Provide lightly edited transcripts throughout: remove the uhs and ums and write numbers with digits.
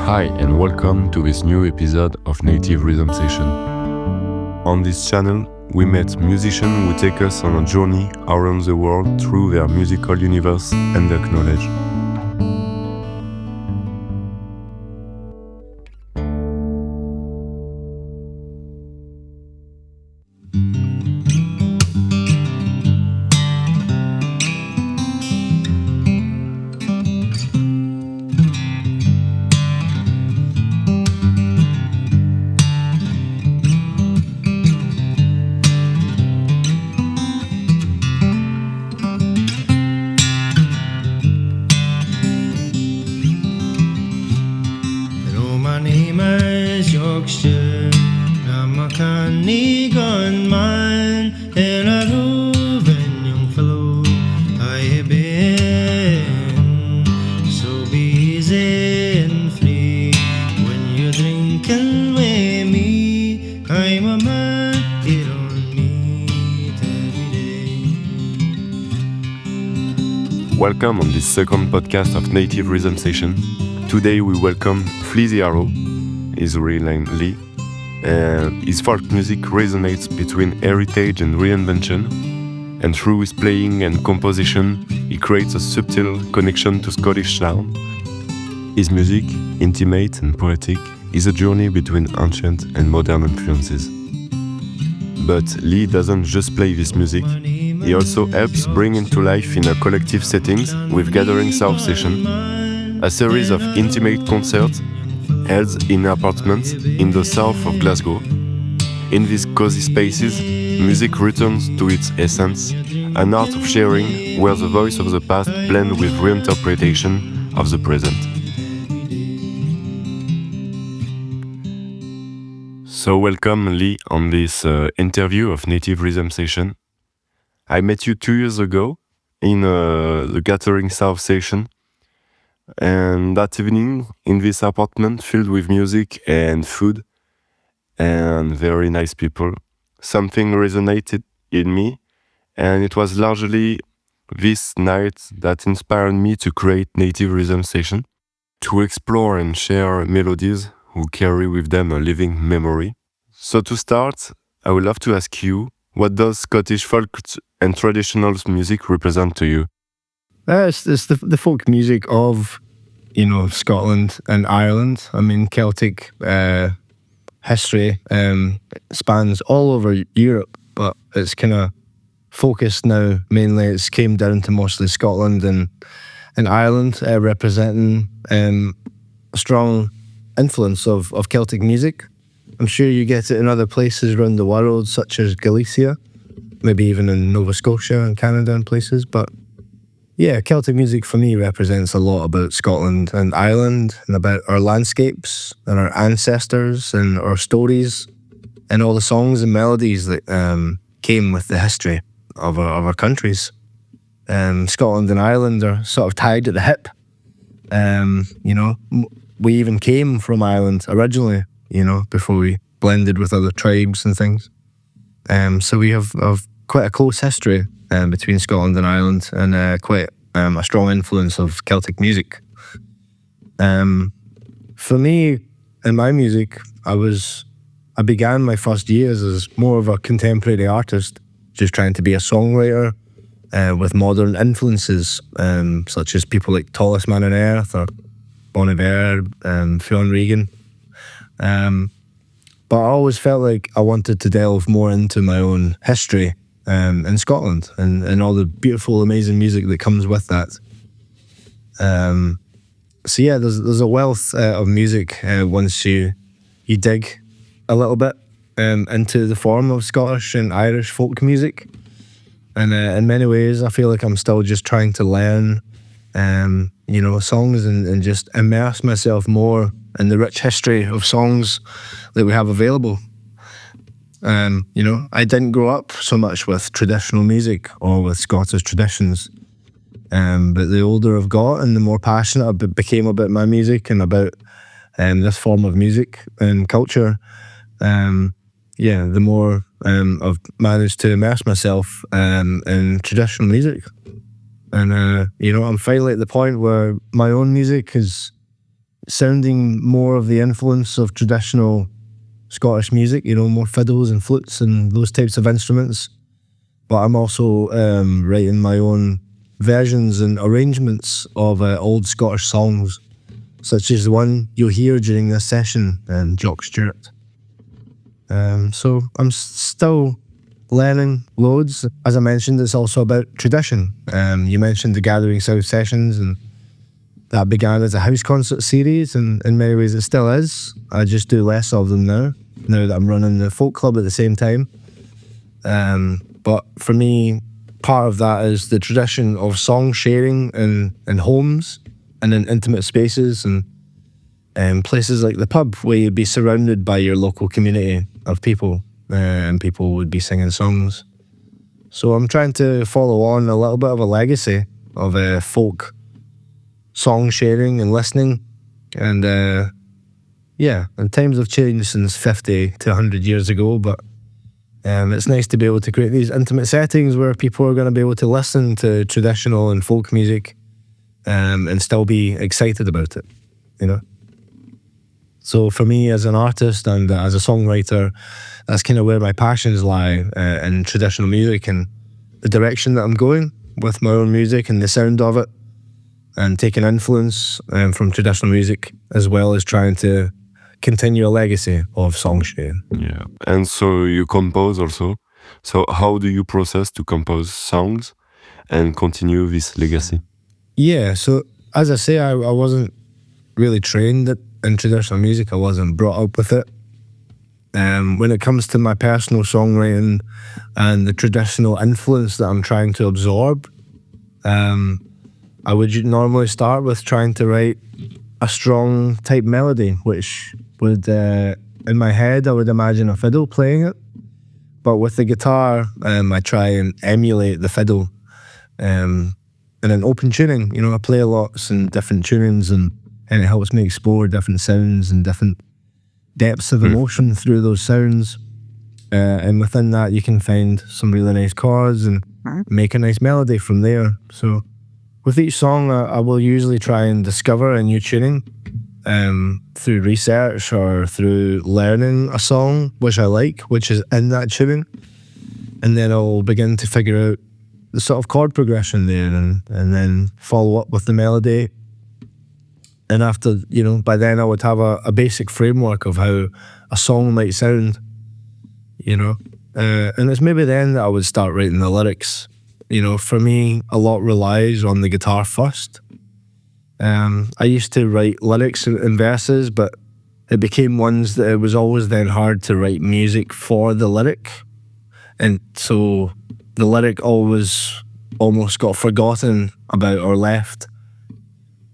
Hi and welcome to this new episode of Native Rhythm Session. On this channel, we met musicians who take us on a journey around the world through their musical universe and their knowledge. Jock Stewart, I'm a canny gunman, and a roving young fellow I have been. So be easy and free when you're drinking with me. I'm a man, it on me every day. Welcome on this second podcast of Native Rhythm Session. Today we welcome Fleazy Arrow. His real name Lee. His folk music resonates between heritage and reinvention, and through his playing and composition, he creates a subtle connection to Scottish sound. His music, intimate and poetic, is a journey between ancient and modern influences. But Lee doesn't just play this music, he also helps bring it to life in a collective settings with Gathering South Session, a series of intimate concerts held in apartments in the south of Glasgow. In these cozy spaces, music returns to its essence, an art of sharing where the voice of the past blends with reinterpretation of the present. So welcome Lee on this interview of Native Rhythm Session. I met you 2 years ago in the Gathering South Session. And that evening, in this apartment filled with music and food and very nice people, something resonated in me, and it was largely this night that inspired me to create Native Rhythm Session, to explore and share melodies who carry with them a living memory. So to start, I would love to ask you, what does Scottish folk and traditional music represent to you? It's the folk music of, Scotland and Ireland. I mean, Celtic history spans all over Europe, but it's kind of focused now. Mainly, it's came down to mostly Scotland and Ireland, representing a strong influence of Celtic music. I'm sure you get it in other places around the world, such as Galicia, maybe even in Nova Scotia and Canada and places, but yeah, Celtic music for me represents a lot about Scotland and Ireland and about our landscapes and our ancestors and our stories and all the songs and melodies that came with the history of our countries. Scotland and Ireland are sort of tied at the hip. We even came from Ireland originally, before we blended with other tribes and things. So we have quite a close history between Scotland and Ireland, and quite a strong influence of Celtic music. For me, in my music, I began my first years as more of a contemporary artist, just trying to be a songwriter with modern influences, such as people like Tallest Man on Earth or Bonny, Fionn, Regan. But I always felt like I wanted to delve more into my own history in Scotland and all the beautiful, amazing music that comes with that. So yeah, there's a wealth of music once you dig a little bit into the form of Scottish and Irish folk music. And in many ways, I feel like I'm still just trying to learn, songs and just immerse myself more in the rich history of songs that we have available. I didn't grow up so much with traditional music or with Scottish traditions. But the older I've got and the more passionate I became about my music and about this form of music and culture, the more I've managed to immerse myself in traditional music. And, I'm finally at the point where my own music is sounding more of the influence of traditional Scottish music, more fiddles and flutes and those types of instruments. But I'm also writing my own versions and arrangements of old Scottish songs, such as the one you'll hear during this session, Jock Stewart. So I'm still learning loads. As I mentioned, it's also about tradition. You mentioned the Gathering South sessions, and that began as a house concert series, and in many ways it still is. I just do less of them now that I'm running the folk club at the same time. But for me, part of that is the tradition of song sharing in homes and in intimate spaces and places like the pub, where you'd be surrounded by your local community of people, and people would be singing songs. So I'm trying to follow on a little bit of a legacy of folk song sharing and listening. And and times have changed since 50 to 100 years ago, but it's nice to be able to create these intimate settings where people are going to be able to listen to traditional and folk music and still be excited about it, So for me as an artist and as a songwriter, that's kind of where my passions lie, in traditional music and the direction that I'm going with my own music and the sound of it, and taking influence from traditional music, as well as trying to continue a legacy of song sharing. Yeah, and so you compose also. So how do you process to compose songs and continue this legacy? Yeah, so as I say, I wasn't really trained in traditional music. I wasn't brought up with it. When it comes to my personal songwriting and the traditional influence that I'm trying to absorb, I would normally start with trying to write a strong type melody, which would, in my head, I would imagine a fiddle playing it. But with the guitar, I try and emulate the fiddle in an open tuning. I play lots in different tunings, and it helps me explore different sounds and different depths of emotion through those sounds. And within that, you can find some really nice chords and make a nice melody from there. So with each song, I will usually try and discover a new tuning through research or through learning a song which I like, which is in that tuning. And then I'll begin to figure out the sort of chord progression there and then follow up with the melody. And after, by then I would have a basic framework of how a song might sound, and it's maybe then that I would start writing the lyrics. For me, a lot relies on the guitar first. I used to write lyrics and verses, but it became ones that it was always then hard to write music for the lyric. And so the lyric always almost got forgotten about or left.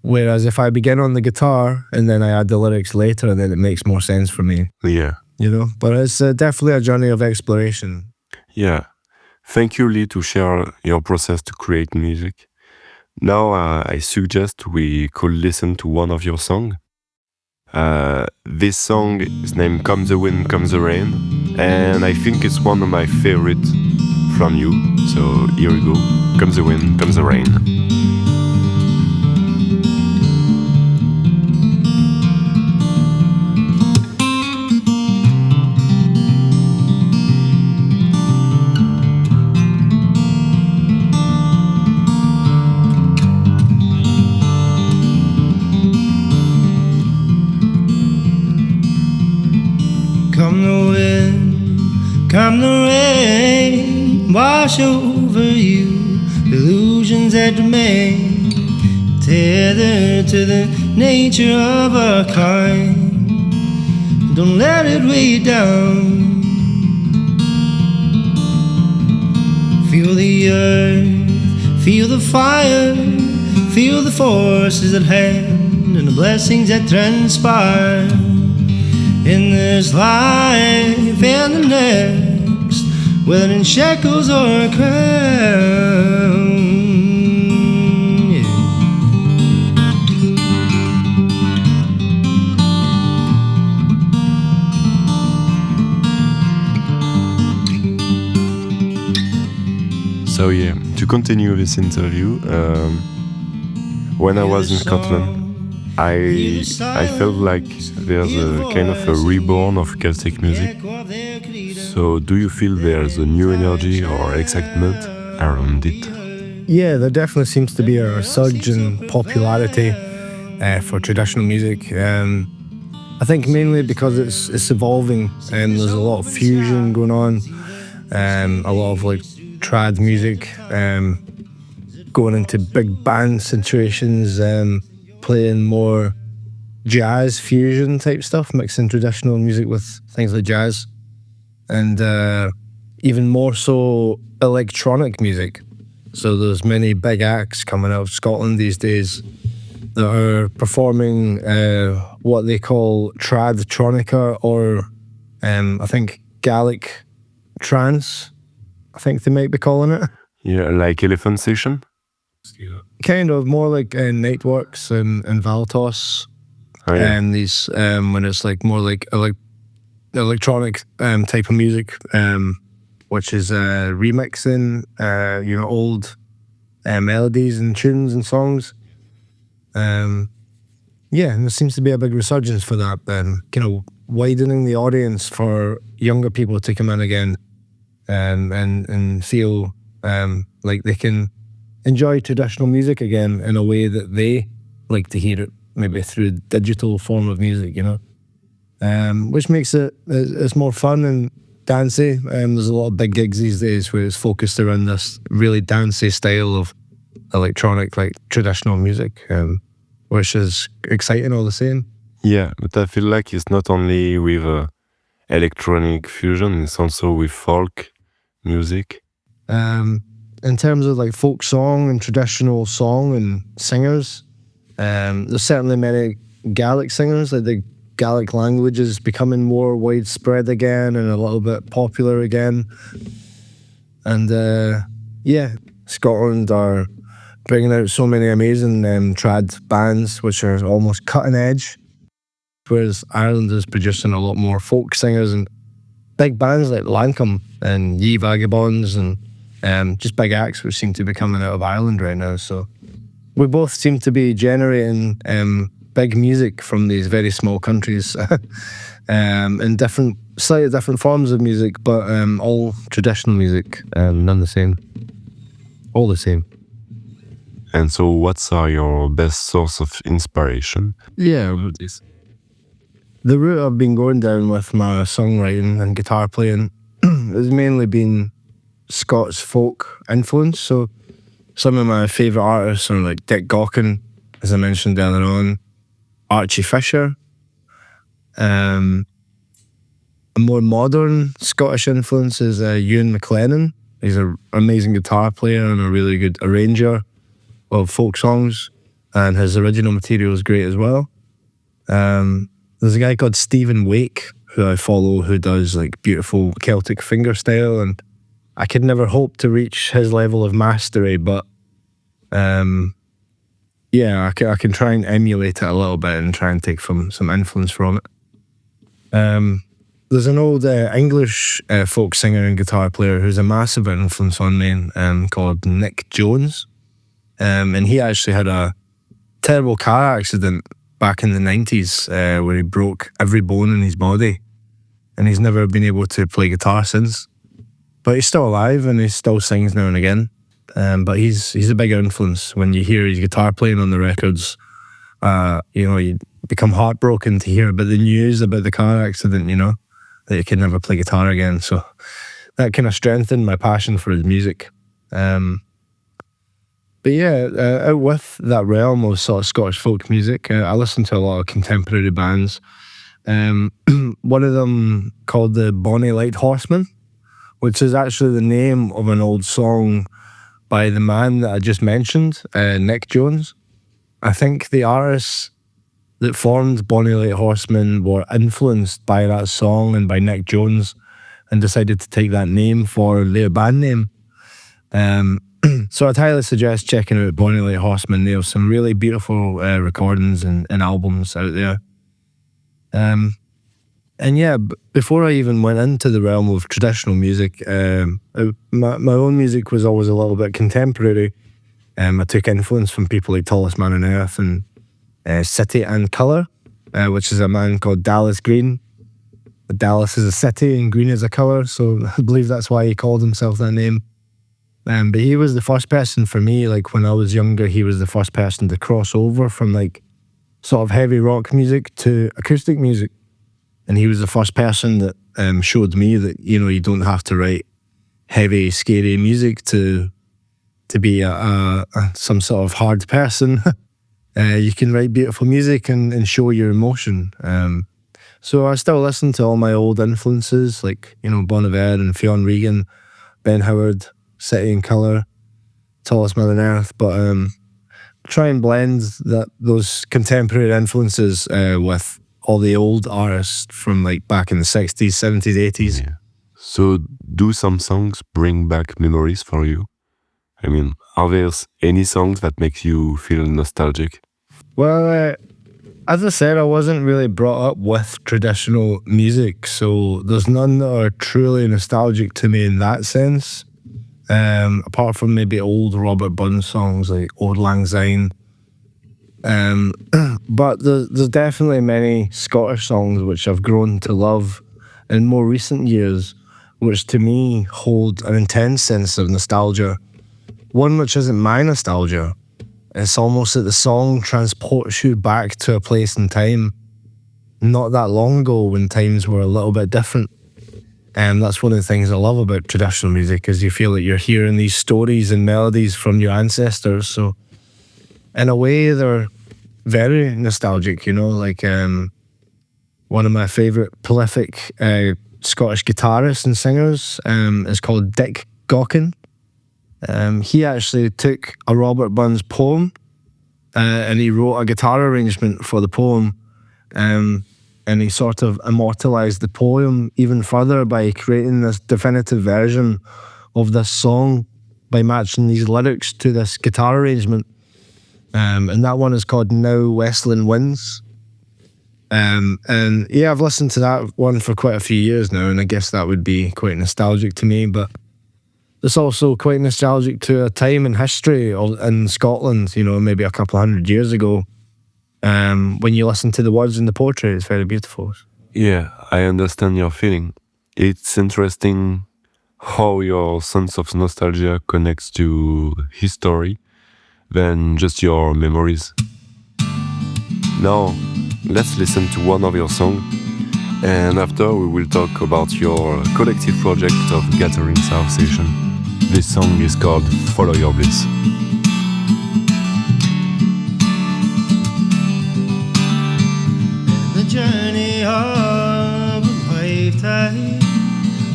Whereas if I begin on the guitar and then I add the lyrics later, then it makes more sense for me. Yeah. But it's definitely a journey of exploration. Yeah. Thank you, Lee, to share your process to create music. Now I suggest we could listen to one of your songs. This song is named Come the Wind, Come the Rain, and I think it's one of my favorites from you. So here we go. Come the wind, come the rain. Come the wind, come the rain, wash over you illusions that remain, tethered to the nature of our kind. Don't let it weigh you down. Feel the earth, feel the fire, feel the forces at hand and the blessings that transpire in this life and the next, whether in shackles or a crown. Yeah. So yeah, to continue this interview, when I was in Scotland, I felt like there's a kind of a reborn of Celtic music. So do you feel there's a new energy or excitement around it? Yeah, there definitely seems to be a surge in popularity for traditional music. I think mainly because it's evolving and there's a lot of fusion going on, a lot of like trad music, going into big band situations, playing more jazz fusion type stuff, mixing traditional music with things like jazz, and even more so electronic music. So there's many big acts coming out of Scotland these days that are performing what they call tradtronica, or I think Gaelic trance, I think they might be calling it. Yeah, like Elephant Session? Kind of more like Niteworks and Valtos, Oh, yeah. and these when it's like more like electronic type of music, which is remixing old melodies and tunes and songs. And there seems to be a big resurgence for that. Kind of widening the audience for younger people to come in again, and feel like they can enjoy traditional music again in a way that they like to hear it, maybe through digital form of music, which makes it's more fun and dancey. There's a lot of big gigs these days where it's focused around this really dancey style of electronic, like traditional music, which is exciting all the same. Yeah, but I feel like it's not only with electronic fusion, it's also with folk music. In terms of like folk song and traditional song and singers, there's certainly many Gaelic singers. Like the Gaelic language is becoming more widespread again and a little bit popular again. And Scotland are bringing out so many amazing trad bands which are almost cutting edge, whereas Ireland is producing a lot more folk singers and big bands like Lancome and Vagabonds and just big acts which seem to be coming out of Ireland right now. So we both seem to be generating big music from these very small countries, in slightly different forms of music, but all traditional music, none the same, all the same. And so what's your best source of inspiration? Yeah, the route I've been going down with my songwriting and guitar playing has mainly been Scots folk influence. So some of my favourite artists are like Dick Gaughan, as I mentioned earlier on, Archie Fisher. A more modern Scottish influence is Euan McLaughlin. He's an amazing guitar player and a really good arranger of folk songs, and his original material is great as well. There's a guy called Stephen Wake who I follow who does like beautiful Celtic fingerstyle, and I could never hope to reach his level of mastery, but I can try and emulate it a little bit and try and take some influence from it. There's an old English folk singer and guitar player who's a massive influence on me, called Nick Jones. And he actually had a terrible car accident back in the 90s where he broke every bone in his body, and he's never been able to play guitar since. But he's still alive and he still sings now and again. But he's a big influence. When you hear his guitar playing on the records, you become heartbroken to hear about the news about the car accident, that he could never play guitar again. So that kind of strengthened my passion for his music. But out with that realm of sort of Scottish folk music, I listen to a lot of contemporary bands. One of them called the Bonny Horseman, which is actually the name of an old song by the man that I just mentioned, Nick Jones. I think the artists that formed Bonny Horseman were influenced by that song and by Nick Jones and decided to take that name for their band name. So I'd highly suggest checking out Bonny Horseman. They have some really beautiful recordings and albums out there. Before I even went into the realm of traditional music, my own music was always a little bit contemporary. I took influence from people like Tallest Man on Earth and City and Colour, which is a man called Dallas Green. Dallas is a city and green is a colour, so I believe that's why he called himself that name. But he was the first person for me, like when I was younger, he was the first person to cross over from like sort of heavy rock music to acoustic music. And he was the first person that showed me that, you know, you don't have to write heavy, scary music to be some sort of hard person. You can write beautiful music and show your emotion. So I still listen to all my old influences, like, you know, Bon Iver and Fionn, Regan, Ben Howard, City and Colour, Tallest Man on Earth, but try and blend those contemporary influences with all the old artists from like back in the 60s, 70s, 80s. Yeah. So do some songs bring back memories for you? I mean, are there any songs that make you feel nostalgic? Well, as I said, I wasn't really brought up with traditional music, so there's none that are truly nostalgic to me in that sense. Apart from maybe old Robert Burns songs like Auld Lang Syne. But there's definitely many Scottish songs which I've grown to love in more recent years, which to me hold an intense sense of nostalgia. One which isn't my nostalgia. It's almost that the song transports you back to a place and time not that long ago when times were a little bit different. And that's one of the things I love about traditional music, is you feel that you're hearing these stories and melodies from your ancestors. So in a way, they're very nostalgic, you know, like one of my favourite prolific Scottish guitarists and singers is called Dick Gaughan. He actually took a Robert Burns poem and he wrote a guitar arrangement for the poem, and he sort of immortalised the poem even further by creating this definitive version of this song by matching these lyrics to this guitar arrangement. And that one is called Now Westlin Wins. And yeah, I've listened to that one for quite a few years now, and I guess that would be quite nostalgic to me, but it's also quite nostalgic to a time in history in Scotland, you know, maybe a couple of 100 years ago. When you listen to the words in the poetry, it's very beautiful. Yeah, I understand your feeling. It's interesting how your sense of nostalgia connects to history than just your memories. Now, let's listen to one of your songs, and after we will talk about your collective project of Gathering South Session. This song is called Follow Your Bliss. In the journey of a lifetime,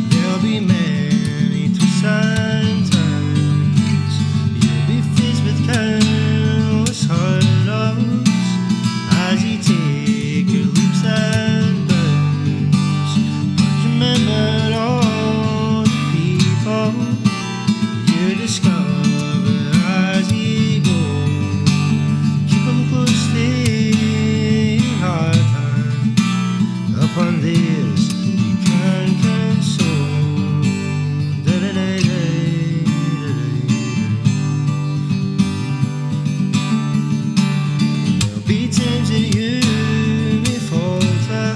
there'll be many twists and turns. You'll be faced with countless hurdles as you take your leaps and bounds. But remember all the people you discover as you go. Keep them close to your heart, and upon this you can console. There'll be times that you may falter,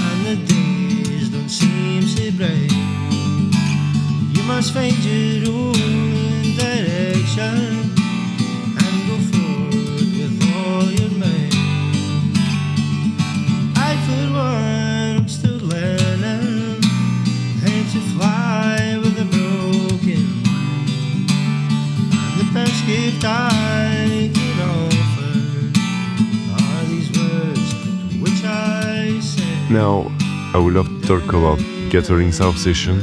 and the days don't seem so bright. You must find your own direction and go forward with all your might. I, for one, am still learning how to fly with a broken wing, and the best gift I can offer are these words to which I say. Now, I would love to talk about Gathering South Session.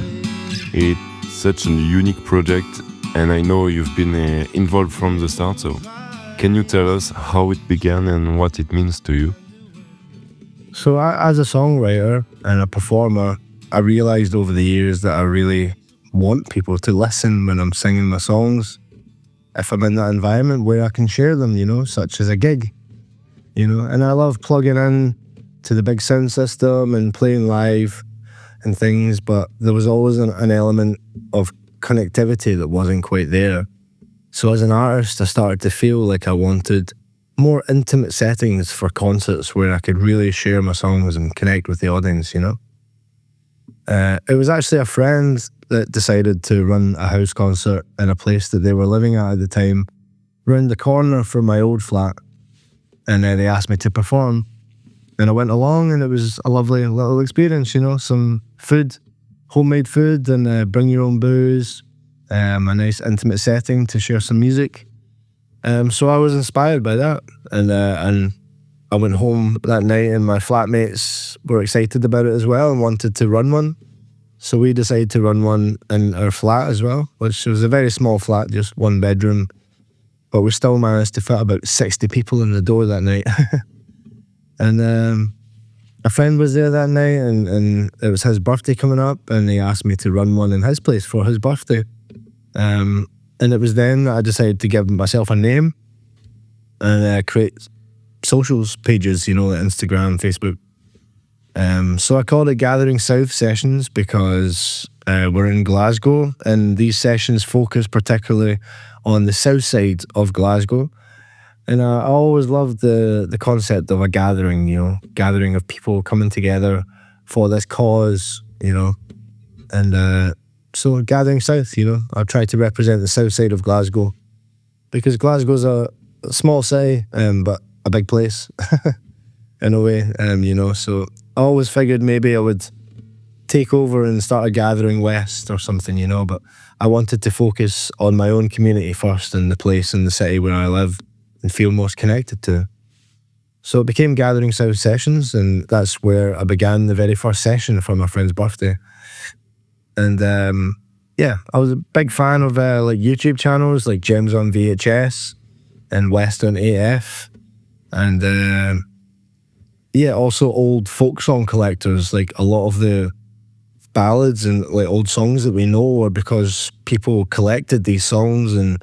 It's such a unique project, and I know you've been involved from the start, so can you tell us how it began and what it means to you? So as a songwriter and a performer, I realised over the years that I really want people to listen when I'm singing my songs, if I'm in that environment where I can share them, you know, such as a gig, you know. And I love plugging in to the big sound system and playing live and things, but there was always an element of connectivity that wasn't quite there. So as an artist, I started to feel like I wanted more intimate settings for concerts where I could really share my songs and connect with the audience, you know. It was actually a friend that decided to run a house concert in a place that they were living at the time, round the corner from my old flat, and they asked me to perform. And I went along, and it was a lovely little experience, you know, some food, homemade food, and bring your own booze, a nice intimate setting to share some music. So I was inspired by that, and I went home that night, and my flatmates were excited about it as well and wanted to run one. So we decided to run one in our flat as well, which was a very small flat, just one bedroom, but we still managed to fit about 60 people in the door that night. And a friend was there that night, and it was his birthday coming up, and he asked me to run one in his place for his birthday. And it was then that I decided to give myself a name and create socials pages, you know, like Instagram, Facebook. So I called it Gathering South Sessions because we're in Glasgow, and these sessions focus particularly on the south side of Glasgow. And I always loved the concept of a gathering, you know, gathering of people coming together for this cause, you know. And so Gathering South, you know, I try to represent the south side of Glasgow because Glasgow's a small city, but a big place in a way, you know. So I always figured maybe I would take over and start a gathering west or something, you know, but I wanted to focus on my own community first and the place in the city where I live and feel most connected to. So it became Gathering South Sessions, and that's where I began the very first session for my friend's birthday. And yeah, I was a big fan of like YouTube channels like Gems on VHS and Western AF, and yeah, also old folk song collectors. Like a lot of the ballads and like old songs that we know are because people collected these songs and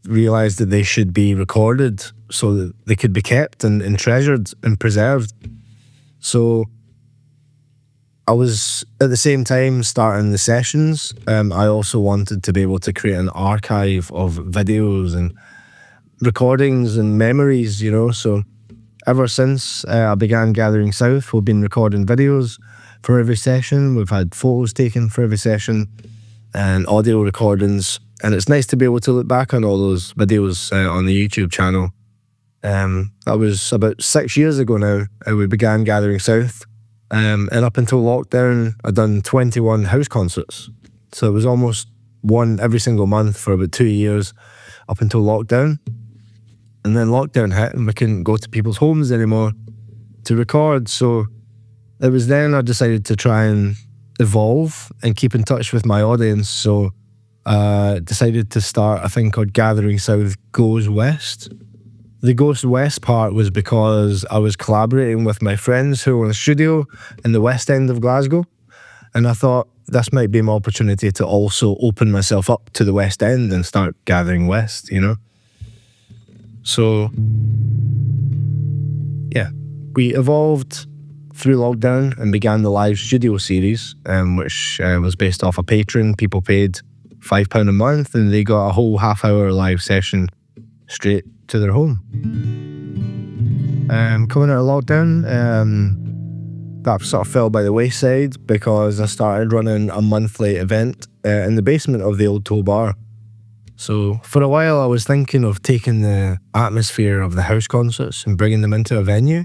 realized that they should be recorded so that they could be kept and treasured and preserved. So I was at the same time starting the sessions. I also wanted to be able to create an archive of videos and recordings and memories, you know. So ever since I began Gathering South, we've been recording videos for every session. We've had photos taken for every session and audio recordings. And it's nice to be able to look back on all those videos on the YouTube channel. That was about 6 years ago now, we began Gathering South. And up until lockdown, I'd done 21 house concerts. So it was almost one every single month for about 2 years up until lockdown. And then lockdown hit and we couldn't go to people's homes anymore to record. So it was then I decided to try and evolve and keep in touch with my audience. So decided to start a thing called Gathering South Goes West. The Goes West part was because I was collaborating with my friends who were in a studio in the west end of Glasgow, and I thought this might be my opportunity to also open myself up to the west end and start gathering west, you know. So yeah, we evolved through lockdown and began the live studio series, which was based off a Patreon. People paid £5 a month and they got a whole half-hour live session straight to their home. Coming out of lockdown, that sort of fell by the wayside because I started running a monthly event in the basement of the old Toll Bar. So for a while I was thinking of taking the atmosphere of the house concerts and bringing them into a venue.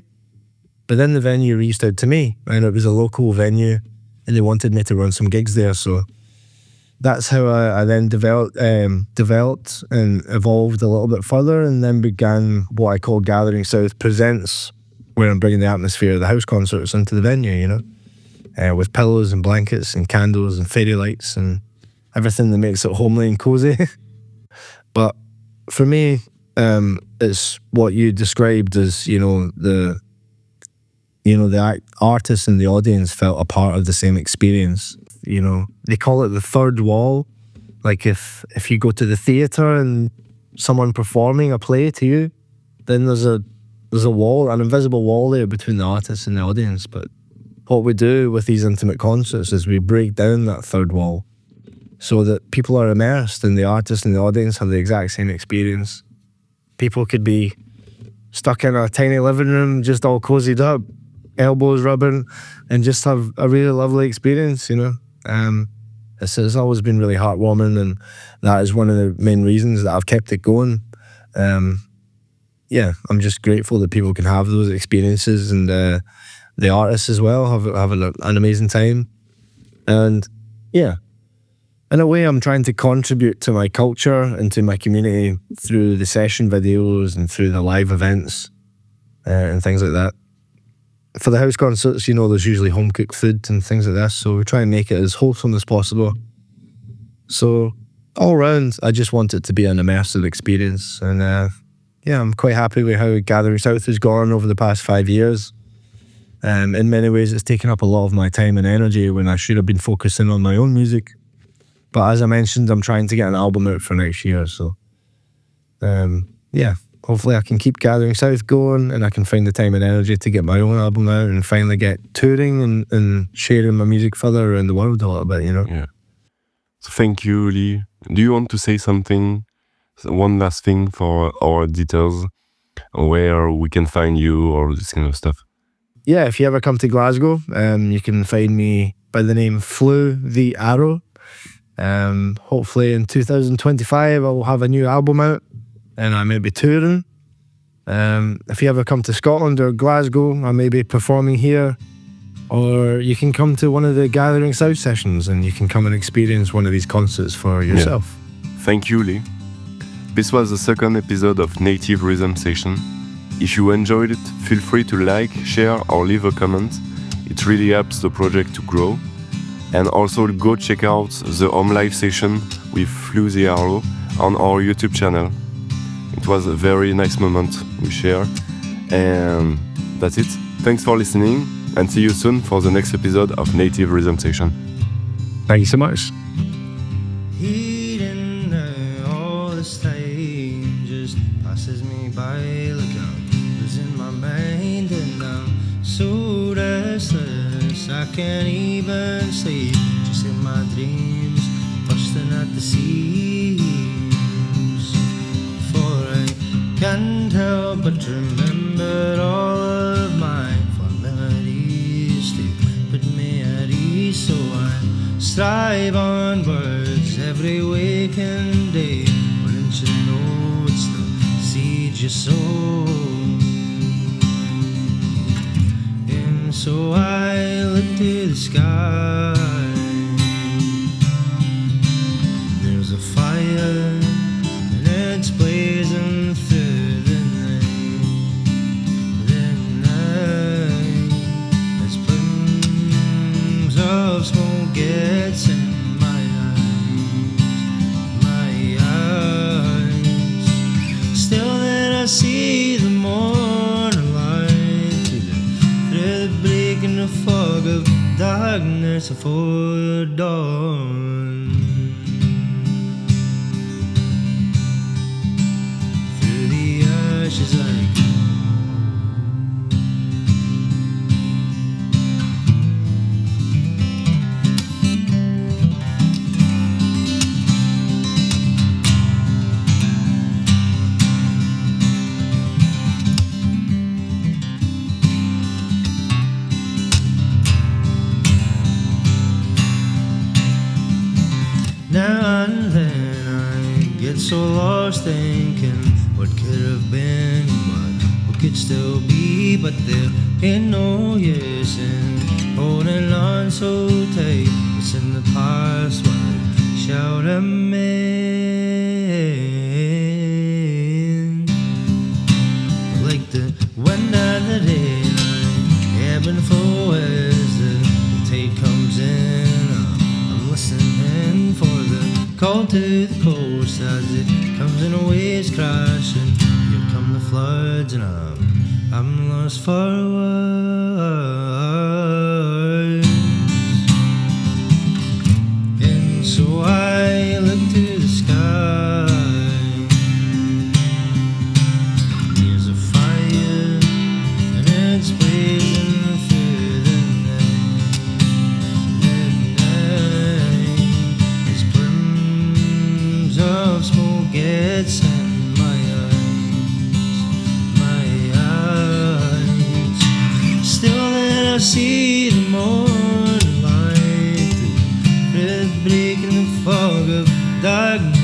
But then the venue reached out to me, and it was a local venue and they wanted me to run some gigs there. So that's how I then developed and evolved a little bit further, and then began what I call Gathering South Presents, where I'm bringing the atmosphere of the house concerts into the venue, you know, with pillows and blankets and candles and fairy lights and everything that makes it homely and cozy. But for me, it's what you described as, you know, the artist and the audience felt a part of the same experience. You know, they call it the third wall. Like if you go to the theatre and someone performing a play to you, then there's a wall, an invisible wall there between the artist and the audience. But what we do with these intimate concerts is we break down that third wall so that people are immersed and the artist and the audience have the exact same experience. People could be stuck in a tiny living room, just all cozied up, elbows rubbing, and just have a really lovely experience, you know. It's always been really heartwarming, and that is one of the main reasons that I've kept it going. Yeah, I'm just grateful that people can have those experiences, and the artists as well have an amazing time. And yeah, in a way, I'm trying to contribute to my culture and to my community through the session videos and through the live events and things like that. For the house concerts, you know, there's usually home-cooked food and things like this, so we try and make it as wholesome as possible. So all round, I just want it to be an immersive experience. And yeah, I'm quite happy with how Gathering South has gone over the past 5 years. In many ways, it's taken up a lot of my time and energy when I should have been focusing on my own music. But as I mentioned, I'm trying to get an album out for next year, so yeah, hopefully I can keep Gathering South going, and I can find the time and energy to get my own album out and finally get touring and sharing my music further around the world a little bit, you know? Yeah. So thank you, Lee. Do you want to say something, one last thing for our auditors, where we can find you or this kind of stuff? Yeah, if you ever come to Glasgow, you can find me by the name Flew the Arrow. Hopefully in 2025 I will have a new album out, and I may be touring. If you ever come to Scotland or Glasgow, I may be performing here, or you can come to one of the Gathering South sessions and you can come and experience one of these concerts for yourself. Yeah. Thank you, Lee. This was the second episode of Native Rhythm Session. If you enjoyed it, feel free to like, share or leave a comment. It really helps the project to grow. And also go check out the HomeLive Session with Flew the Arrow on our YouTube channel. It was a very nice moment we share. And that's it. Thanks for listening, and see you soon for the next episode of Native Rhythm Session. Thank you so much. Heating all this time just passes me by. Look, I'm losing my mind and I'm so restless I can't even sleep. Just in my dreams, bursting at the seams. For I can't help but remember all of my fond memories to put me at ease. So I strive onwards every waking day. Wouldn't you know it's the seed you sow? And so I look to the sky. There's a fire and it's blazing through the night. The night as plumes of smoke gets in my eyes. Still then I see the morning light through the bleak and the fog of darkness before dawn. Through the ashes I go. Now and then I get so lost thinking what could have been, what could still be. But there ain't no use in holding on so tight. What's in the past, what shall remain? Like the wind and the daylight, ebb and flow as the tide comes in. I'm listening for the call to the coast as it comes in waves crashing. Here come the floods and I'm lost for words. And so I look to the sky. There's a fire and it's blazing through the night. As plumes of smoke gets in my eyes. see the morning light, thread breaking the fog of darkness.